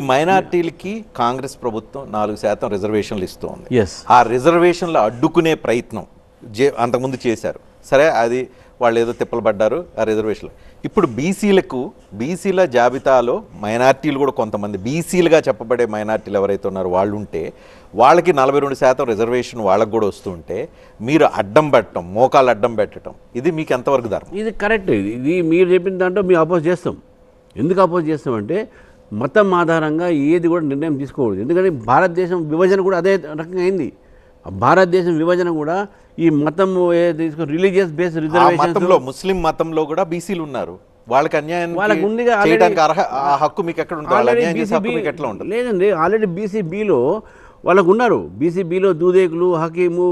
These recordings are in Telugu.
మైనార్టీలకి కాంగ్రెస్ ప్రభుత్వం 4% రిజర్వేషన్లు ఇస్తుంది. Yes. ఆ రిజర్వేషన్లు అడ్డుకునే ప్రయత్నం అంతకుముందు చేశారు. సరే, అది వాళ్ళు ఏదో తిప్పలు పడ్డారు ఆ రిజర్వేషన్లు. ఇప్పుడు బీసీల జాబితాలో మైనార్టీలు కూడా కొంతమంది బీసీలుగా చెప్పబడే మైనార్టీలు ఎవరైతే ఉన్నారో వాళ్ళు ఉంటే వాళ్ళకి 42% రిజర్వేషన్ వాళ్ళకు కూడా వస్తుంటే మీరు అడ్డం పెట్టడం, మోకాలు అడ్డం పెట్టడం, ఇది మీకు ఎంతవరకు ధర్మం? ఇది కరెక్ట్. ఇది మీరు చెప్పిన దాంట్లో మేము అపోజ్ చేస్తాం. ఎందుకు అపోజ్ చేస్తామంటే మతం ఆధారంగా ఏది కూడా నిర్ణయం తీసుకోకూడదు. ఎందుకంటే భారతదేశం విభజన కూడా అదే రకంగా అయింది. భారతదేశం విభజన కూడా ఈ మతం రిలీజియస్ బేస్ రిజర్వేషన్, ముస్లిం మతంలో కూడా బీసీలు ఉన్నారు. వాళ్ళకి అన్యాయం వాళ్ళకి ఉందిగా హక్కు మీకు ఎక్కడ ఉంటుంది? లేదండి, ఆల్రెడీ బీసీబీలో వాళ్ళకు ఉన్నారు. బీసీబీలో దూదేకులు, హకీము,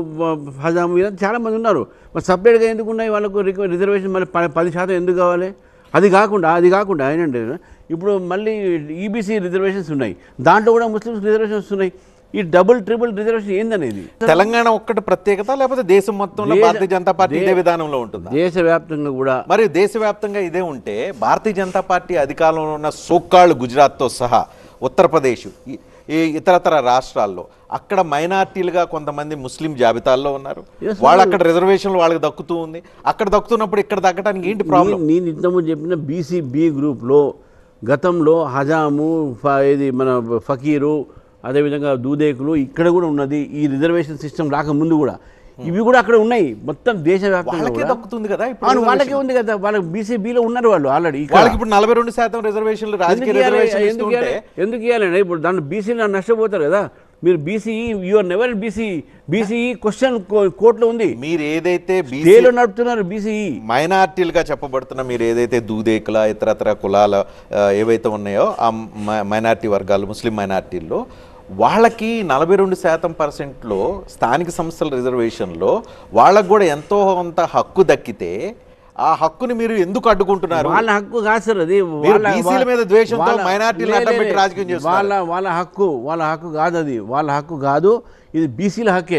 హజాము ఇలా చాలామంది ఉన్నారు. మరి సపరేట్గా ఎందుకు ఉన్నాయి వాళ్ళకు రిజర్వేషన్? మళ్ళీ 10% ఎందుకు కావాలి? అది కాకుండా ఏంటంటే ఇప్పుడు మళ్ళీ ఈబీసీ రిజర్వేషన్స్ ఉన్నాయి, దాంట్లో కూడా ముస్లిమ్స్ రిజర్వేషన్స్ ఉన్నాయి. ఈ డబుల్ ట్రిపుల్ రిజర్వేషన్ ఏందనేది తెలంగాణ ఒక్కటి ప్రత్యేకత, లేకపోతే దేశం మొత్తంలో భారతీయ జనతా పార్టీ ఇదే విధానంలో ఉంటుంది? దేశవ్యాప్తంగా కూడా. మరి దేశవ్యాప్తంగా ఇదే ఉంటే భారతీయ జనతా పార్టీ అధికారంలో ఉన్న సోక్కాళ్ళు గుజరాత్తో సహా ఉత్తరప్రదేశ్, ఈ ఇతరతర రాష్ట్రాల్లో అక్కడ మైనార్టీలుగా కొంతమంది ముస్లిం జాబితాల్లో ఉన్నారు. వాళ్ళు అక్కడ రిజర్వేషన్లు వాళ్ళకి దక్కుతూ ఉంది. అక్కడ దక్కుతున్నప్పుడు ఇక్కడ దక్కడానికి ఏంటి ప్రాబ్లం? నేను ఇంతకుముందు చెప్పిన బీసీబీ గ్రూప్లో గతంలో హజాము, ఇది మన ఫకీరు, అదేవిధంగా దూదేకులు ఇక్కడ కూడా ఉన్నది. ఈ రిజర్వేషన్ సిస్టమ్ రాకముందు కూడా ఇవి కూడా అక్కడ ఉన్నాయి. మొత్తం దేశవ్యాప్తంగా దక్కుతుంది కదా, వాళ్ళకే ఉంది కదా. వాళ్ళకి బీసీబీలో ఉన్నారు వాళ్ళు ఆల్రెడీ. వాళ్ళకి ఇప్పుడు 42% రిజర్వేషన్లు రాజకీయ రిజర్వేషన్లు ఎందుకు ఇవ్వాలండి? ఇప్పుడు దాంట్లో బీసీలు నష్టపోతారు కదా. మీరు BCE, your never BCE question కోర్టులో ఉంది. మీరు ఏదైతే బీసీలో నడుపుతున్నారు, బీసీఈ మైనార్టీలుగా చెప్పబడుతున్న మీరు ఏదైతే దూదేకుల ఇతరతర కులాల ఏవైతే ఉన్నాయో ఆ మైనార్టీ వర్గాలు, ముస్లిం మైనార్టీల్లో వాళ్ళకి 42% స్థానిక సంస్థల రిజర్వేషన్లో వాళ్ళకు కూడా ఎంతో కొంత హక్కు దక్కితే ఆ హక్కుని మీరు ఎందుకు అడ్డుకుంటున్నారు? వాళ్ళ హక్కు కాదు సార్, అది బీసీల మీద ద్వేషంతో మైనార్టీలు అడ్డం పెట్టి రాజకీయం చేస్తున్నారు. వాళ్ళ హక్కు కాదు, అది వాళ్ళ హక్కు కాదు. ఇది బీసీల హక్కే.